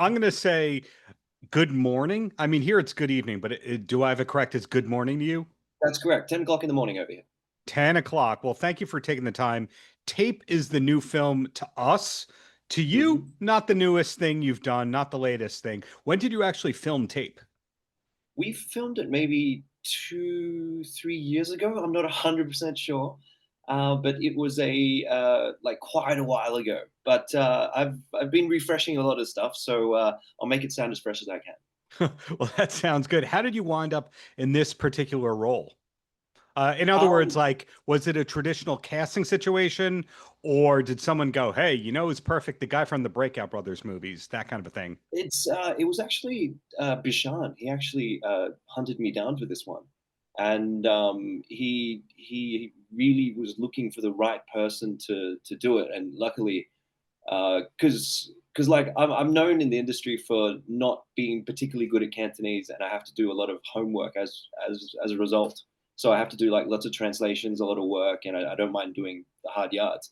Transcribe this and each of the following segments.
I'm going to say good morning. I mean, here it's good evening, but do I have it correct? It's good morning to you? That's correct. 10 o'clock in the morning over here. 10 o'clock. Well, thank you for taking the time. Tape is the new film to us. To you, hmm not the newest thing you've done, not the latest thing. When did you actually film Tape? We filmed it maybe 3 years ago. I'm not 100% sure, but it was like quite a while ago. But I've been refreshing a lot of stuff, so I'll make it sound as fresh as I can. Well, that sounds good. How did you wind up in this particular role? In other words, Um, like, was it a traditional casting situation, or did someone go, "Hey, who's perfect? The guy from the Breakout Brothers movies," that kind of a thing? it was actually Bishan. He actually hunted me down for this one, and he really was looking for the right person to do it. And luckily, because like I'm known in the industry for not being particularly good at Cantonese, and I have to do a lot of homework as a result. So I have to do like lots of translations, a lot of work, and I don't mind doing the hard yards.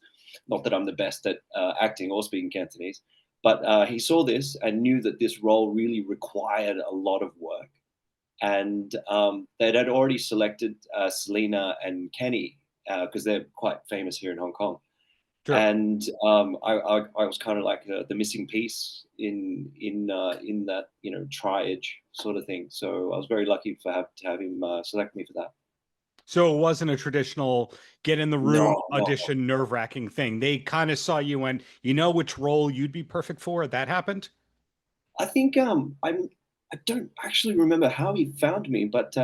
Not that I'm the best at acting or speaking Cantonese, but he saw this and knew that this role really required a lot of work, and they had already selected Selena and Kenny because they're quite famous here in Hong Kong, Sure. and I was kind of like the missing piece in that triage sort of thing. So I was very lucky to have him select me for that. So it wasn't a traditional get in the room No, no, no. audition nerve-wracking thing. They kind of saw you and you know which role you'd be perfect for. That happened. I think I don't actually remember how he found me, but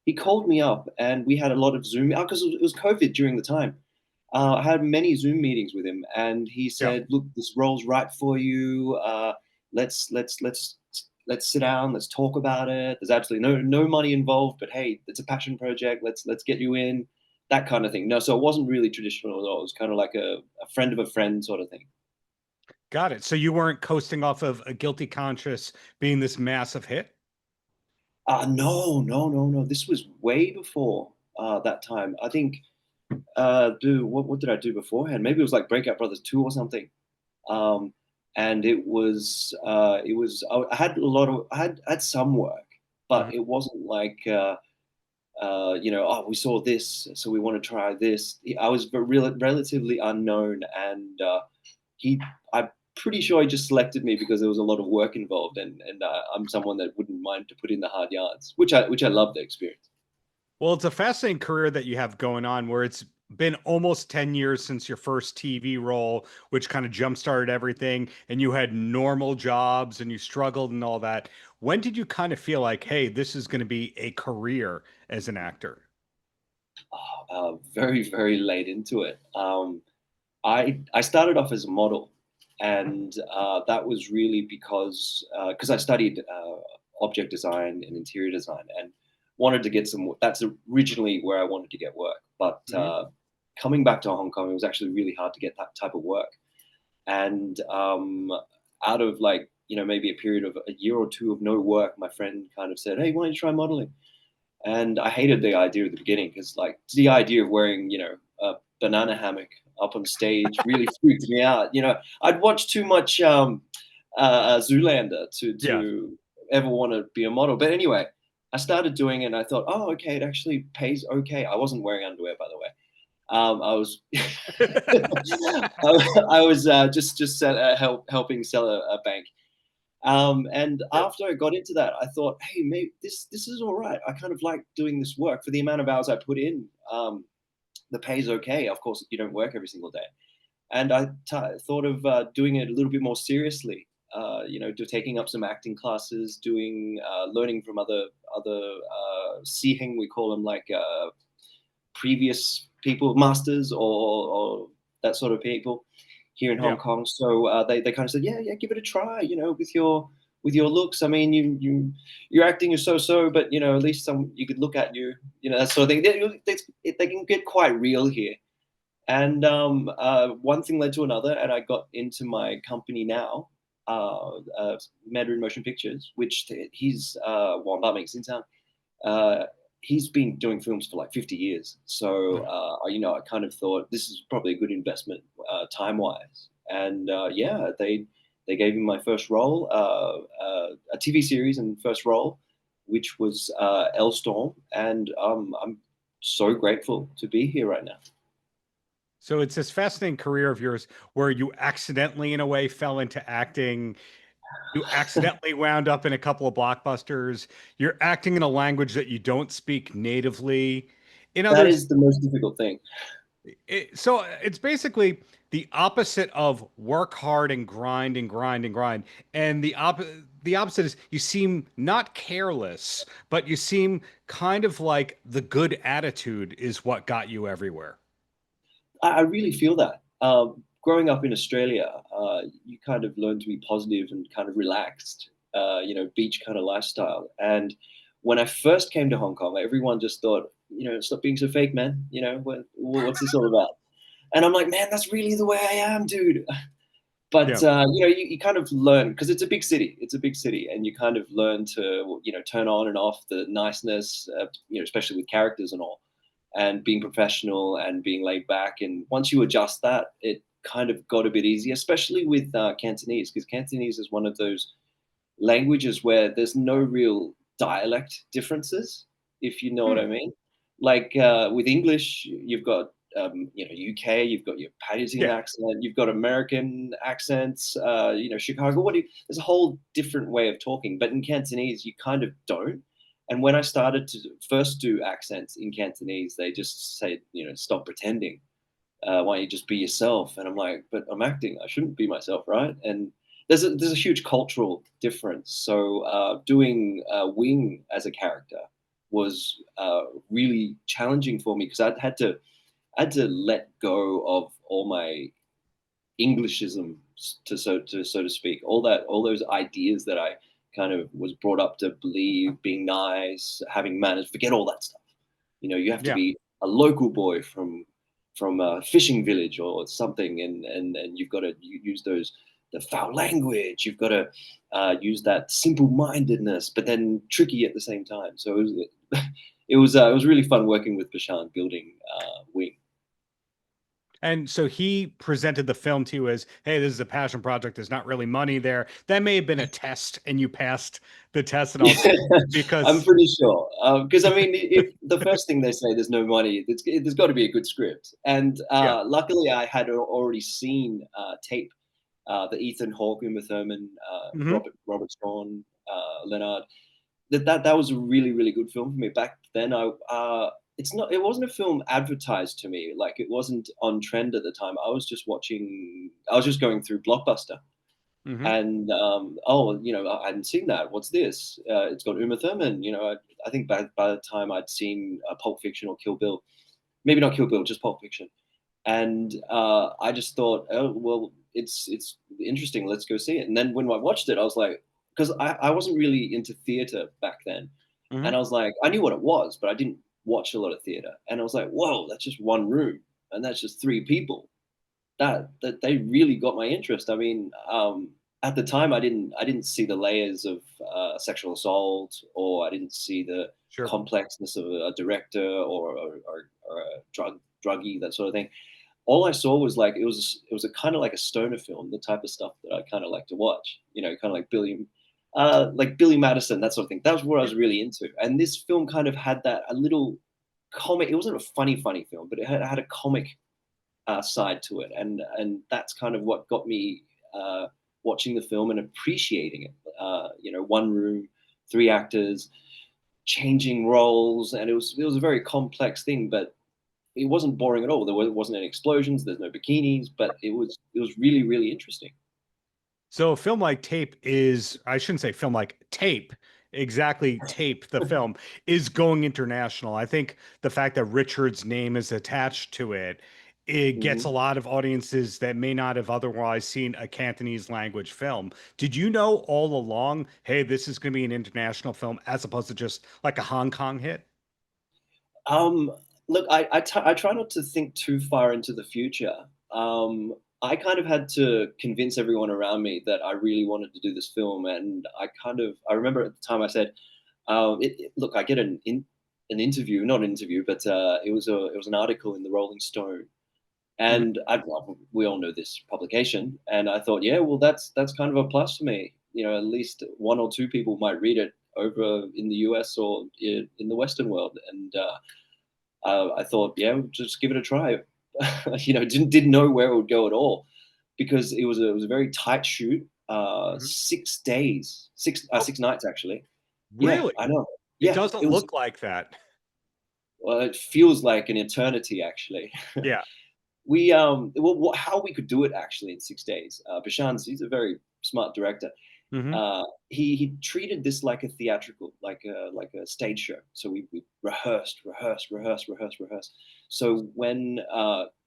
he called me up and we had a lot of Zoom because it was COVID during the time. I had many Zoom meetings with him, and he Yeah. said, "Look, this role's right for you. Let's sit down. Let's talk about it. There's absolutely no money involved, but hey, it's a passion project. Let's get you in." That kind of thing. No, so it wasn't really traditional at all. It was kind of like a friend of a friend sort of thing. Got it. So you weren't coasting off of a guilty conscience being this massive hit? No, no, no, no. This was way before that time. I think. Do what did I do beforehand? Maybe it was like Breakout Brothers 2 or something. Um, and I had a lot of I had some work, but Mhm. it wasn't like oh, we saw this, so we want to try this. I was relatively unknown, and he I'm pretty sure he just selected me because there was a lot of work involved, and I'm someone that wouldn't mind to put in the hard yards, which I love the experience. Well, it's a fascinating career that you have going on where it's been almost 10 years since your first TV role, which kind of jump-started everything, and you had normal jobs and you struggled and all that. When did you kind of feel like, hey, this is going to be a career as an actor? Very very late into it. I started off as a model, and that was really because I studied object design and interior design, and wanted to get some. That's originally where I wanted to get work, but Mhm. coming back to Hong Kong, it was actually really hard to get that type of work. And out of like maybe a period of a year or two of no work, my friend kind of said, "Hey, why don't you try modeling?" And I hated the idea at the beginning because like the idea of wearing a banana hammock up on stage really freaked me out. I'd watched too much Zoolander Yeah. to ever want to be a model. But anyway, I started doing it and I thought, oh, okay, it actually pays okay. I wasn't wearing underwear, by the way. I was I was just helping sell a bank. And Sure. after I got into that, I thought, hey, maybe this is all right. I kind of like doing this work for the amount of hours I put in. The pay's okay. Of course, you don't work every single day. And I thought of doing it a little bit more seriously. Taking up some acting classes, doing learning from other sihing, we call them, like previous people, masters, or that sort of people here in Hong Yeah. Kong. So they kind of said, yeah, yeah, give it a try. With your looks. I mean, your acting is so, but at least some you could look at you, that sort of thing. They can get quite real here. And one thing led to another, and I got into my company now, Mandarin Motion Pictures, which he's Wang Makes in town. Uh, he's been doing films for like 50 years. So, I kind of thought this is probably a good investment time wise. And yeah, They gave me my first role, a TV series and first role, which was El Storm, and I'm so grateful to be here right now. So it's this fascinating career of yours where you accidentally, in a way, fell into acting. You accidentally wound up in a couple of blockbusters. You're acting in a language that you don't speak natively. In That others, is the most difficult thing. so it's basically the opposite of work hard and grind and grind and grind. And the opposite is you seem not careless, but you seem kind of like the good attitude is what got you everywhere. I really feel that. Growing up in Australia, you kind of learn to be positive and kind of relaxed, beach kind of lifestyle. And when I first came to Hong Kong, everyone just thought, stop being so fake, man. What's this all about? And I'm like, man, that's really the way I am, dude. But Yeah. you kind of learn because it's a big city. It's a big city, and you kind of learn to turn on and off the niceness, especially with characters and all, and being professional and being laid back. And once you adjust that, it kind of got a bit easier, especially with Cantonese, because Cantonese is one of those languages where there's no real dialect differences, if you know what I Hmm. mean. Like with English, you've got UK, you've got your Parisian Yeah. accent, you've got American accents, Chicago. There's a whole different way of talking, but in Cantonese, you kind of don't. And when I started to first do accents in Cantonese, they just say, stop pretending. Why don't you just be yourself? And I'm like, but I'm acting. I shouldn't be myself, right? And there's a huge cultural difference. So doing Wing as a character was really challenging for me because I had to let go of all my Englishism, so to speak, all those ideas that I kind of was brought up to believe, being nice, having manners. Forget all that stuff. You have to Yeah. be a local boy from a fishing village or something, and you've got to use the foul language. You've got to use that simple-mindedness, but then tricky at the same time. So it was really fun working with Bashan building Wing. And so he presented the film to you as, hey, this is a passion project. There's not really money there. That may have been a test and you passed the test and all Yeah, I'm because, pretty sure. Because I mean, if the first thing they say there's no money, there's got to be a good script. And yeah. luckily, I had already seen tape, the Ethan Hawke, Uma Thurman, Hmm. Robert Strawn, Leonard. That was a really really good film for me back then. It wasn't a film advertised to me, like it wasn't on trend at the time. I was just going through Blockbuster Hmm. and I hadn't seen that. What's this? It's got Uma Thurman. I think by the time I'd seen Pulp Fiction or Kill Bill, maybe not Kill Bill, just Pulp Fiction, and I just thought, oh well, it's interesting. Let's go see it. And then when I watched it, I was like, because I wasn't really into theater back then, and Hmm. I was like, I knew what it was, but I didn't watch a lot of theater, and I was like, whoa, that's just one room, and that's just three people that they really got my interest. I mean, at the time, I didn't see the layers of sexual assault, or I didn't see the Sure. complexness of a director or a druggie, that sort of thing. All I saw was like it was a kind of like a stoner film, the type of stuff that I kind of like to watch. Kind of like Billy Madison, that sort of thing. That was what I Yeah. was really into. And this film kind of had that a little comic. It wasn't a funny film, but it had a comic side to it, and that's kind of what got me watching the film and appreciating it. One room, three actors, changing roles, and it was a very complex thing, but it wasn't boring at all. Wasn't any explosions. There's no bikinis, but it was really really interesting. So a film like Tape is, I shouldn't say film like Tape, exactly Tape, the film is going international. I think the fact that Richard's name is attached to it, it gets a Mhm. lot of audiences that may not have otherwise seen a Cantonese language film. Did you know all along, hey, this is going to be an international film as opposed to just like a Hong Kong hit? Um, Look, I try not to think too far into the future. I kind of had to convince everyone around me that I really wanted to do this film, and I remember at the time I said, "Look, I get an interview, not an interview, but it was an article in the Rolling Stone Mhm. And well, we all know this publication, and I thought, yeah, well, that's kind of a plus for me. At least one or two people might read it over in the US or in the Western world, and I thought, yeah, just give it a try. Didn't know where it would go at all, because it was a very tight shoot. Mhm. 6 days, Oh, 6 nights actually. Yeah, really? I know. It Yeah, it doesn't was. look like that. Well, it feels like an eternity actually. Yeah. How we could do it actually in 6 days. Bishan's he's a very smart director. Mhm. He treated this like a theatrical, like a stage show. So we rehearsed, rehearsed, rehearsed, rehearsed, rehearsed. So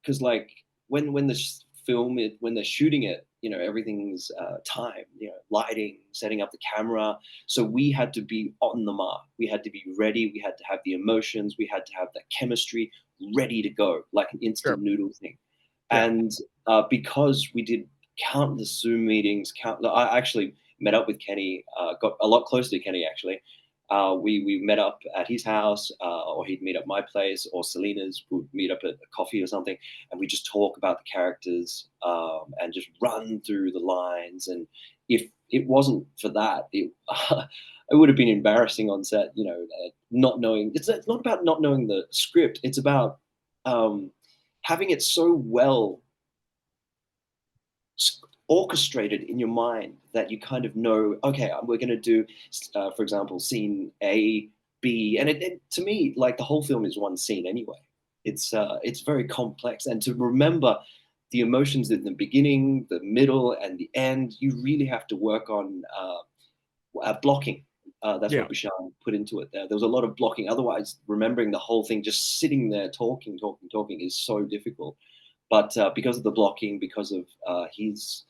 because like when the film it when they're shooting it, everything's time, lighting, setting up the camera. So we had to be on the mark. We had to be ready. We had to have the emotions. We had to have that chemistry ready to go, like an instant Sure. noodle thing. Yeah. And because we did countless Zoom meetings, I actually met up with Kenny, got a lot closer to Kenny actually. We met up at his house, or he'd meet up my place, or Selena's would meet up at a coffee or something, and we just talk about the characters, and just run through the lines. And if it wasn't for that, it would have been embarrassing on set. Not knowing. It's not about not knowing the script. It's about um, having it so well orchestrated in your mind that you kind of know, okay, we're going to do, for example, scene A, B, and to me, like the whole film is one scene anyway. It's very complex, and to remember the emotions in the beginning, the middle, and the end, you really have to work on blocking. That's Yeah. what Bishan put into it. There was a lot of blocking. Otherwise, remembering the whole thing, just sitting there talking, talking, talking, is so difficult. But because of the blocking, because of his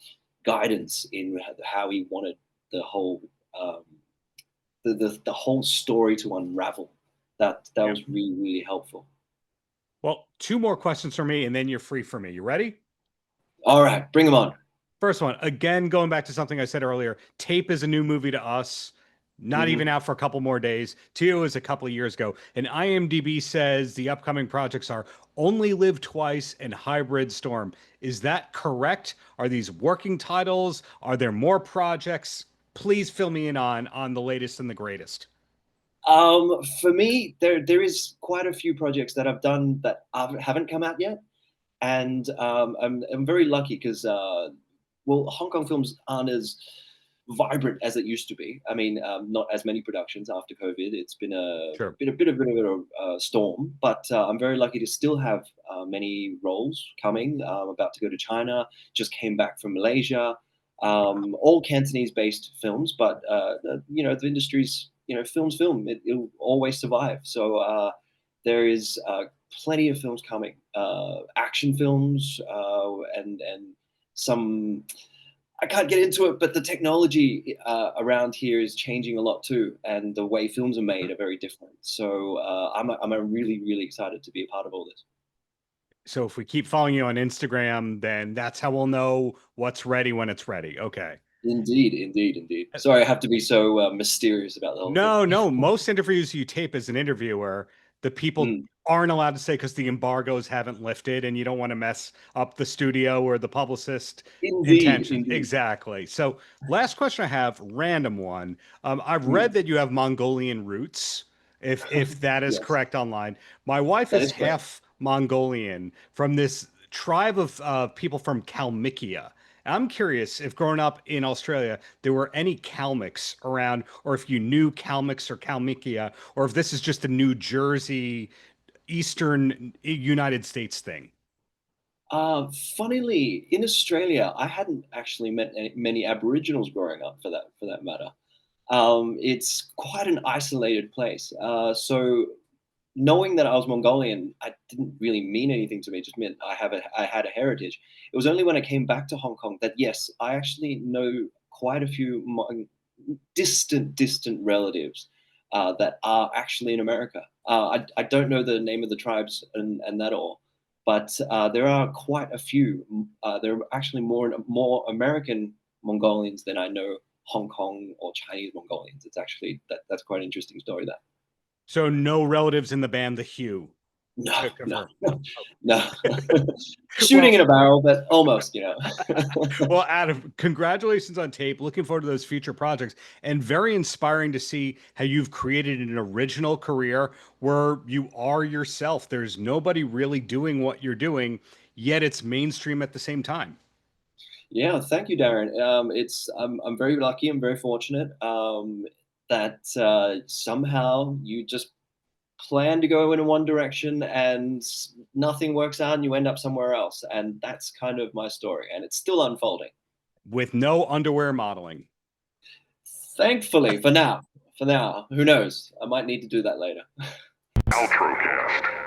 guidance in how he wanted the whole um, the whole story to unravel, that Yeah. was really really helpful. Well, two more questions for me, and then you're free for me. You ready? All right, bring him on. First one, again, going back to something I said earlier, Tape is a new movie to us, not even Mhm. out for a couple more days. To you, it was a couple of years ago. And IMDb says the upcoming projects are Only Live Twice and Hybrid Storm. Is that correct? Are these working titles? Are there more projects? Please fill me in on the latest and the greatest. For me, there is quite a few projects that I've done that haven't come out yet, and I'm very lucky because well, Hong Kong films aren't as vibrant as it used to be. I mean, not as many productions after COVID. It's been Sure. bit of a storm, but I'm very lucky to still have many roles coming. I'm about to go to China. Just came back from Malaysia. All Cantonese-based films, but the industry's film. It'll always survive. So there is plenty of films coming, action films, and some. I can't get into it, but the technology around here is changing a lot too, and the way films are made are very different. So I'm a really really excited to be a part of all this. So if we keep following you on Instagram, then that's how we'll know what's ready when it's ready. Okay. Indeed, indeed, indeed. Sorry, I have to be so mysterious about the whole thing. No, no. Most interviews you tape as an interviewer, the people Mm. aren't allowed to say because the embargoes haven't lifted and you don't want to mess up the studio or the publicist Indeed, intentions. indeed. Exactly. So, last question I have, random one. I've Mm. read that you have Mongolian roots, if that is Yes, correct online. My wife that is is correct. half Mongolian from this tribe of people from Kalmykia. I'm curious if growing up in Australia, there were any Kalmyks around, or if you knew Kalmyks or Kalmykia, or if this is just a New Jersey, Eastern United States thing. Funnily, in Australia, I hadn't actually met many Aboriginals growing up, for that matter. It's quite an isolated place. So knowing that I was Mongolian, I didn't really mean anything to me. It just meant I had a heritage. It was only when I came back to Hong Kong that yes, I actually know quite a few distant relatives that are actually in America. I don't know the name of the tribes and that all, but there are quite a few. There are actually more American Mongolians than I know Hong Kong or Chinese Mongolians. It's actually that's quite an interesting story. That So no relatives in the band The Hue. No, to no, confirm. no. Well, Shooting in a barrel, but almost, well, Adam, congratulations on tape. Looking forward to those future projects, and very inspiring to see how you've created an original career where you are yourself. There's nobody really doing what you're doing, yet it's mainstream at the same time. Yeah, thank you, Darren. I'm very lucky. I'm very fortunate that somehow you just plan to go in one direction and nothing works out and you end up somewhere else. And that's kind of my story, and it's still unfolding. With no underwear modeling. Thankfully, for now. For now, who knows? I might need to do that later. Paltrocast.